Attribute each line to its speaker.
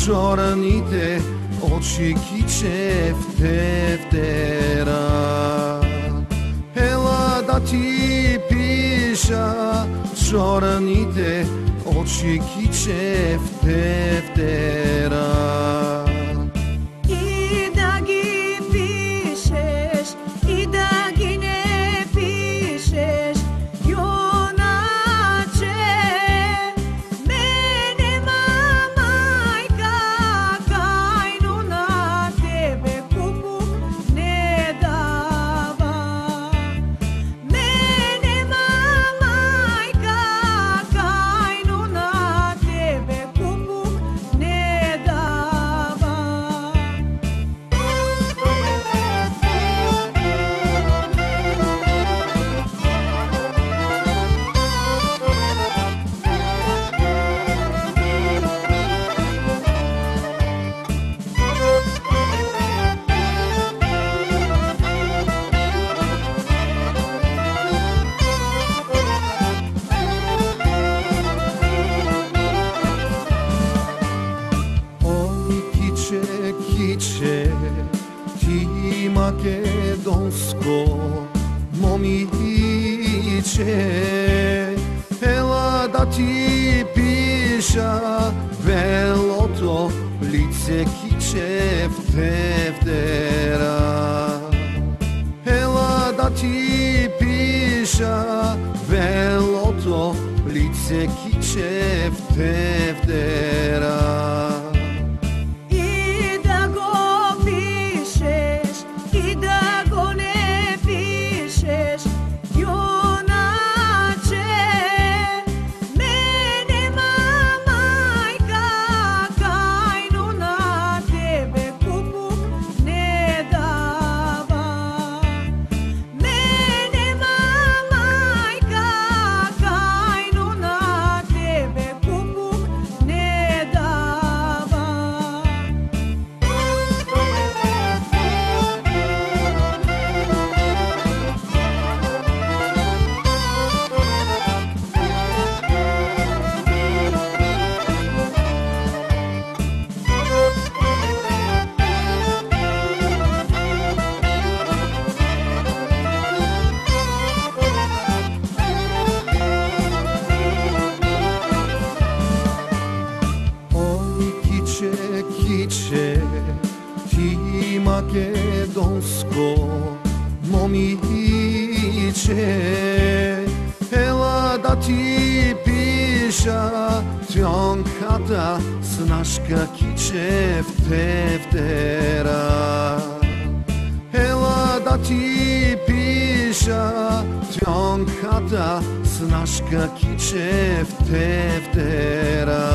Speaker 1: черните очи киче в тефтера. Ела да ти пиша черните очи киче в тефтера.
Speaker 2: И да ги пишеш, и да ги не пишеш, юначе, мене майка кайно на тебе купу не дава. Мене майка кайно на тебе купу не дава.
Speaker 1: Ой, киче, ти македонско момиче, ела да ти пиша белото лице киче в тефтера. Ела да ти пиша белото лице киче в тефтера.
Speaker 2: И да го пишеш, и да го не пишеш, юначе, мене майка кайно на тебе купу не дава. Мене майка кайно на тебе купу не дава.
Speaker 1: Ой, киче, ти македонско момиче, ела да ти пиша тонката снашка киче в тефтера. Ела да ти пиша тонката снашка киче в тефтера.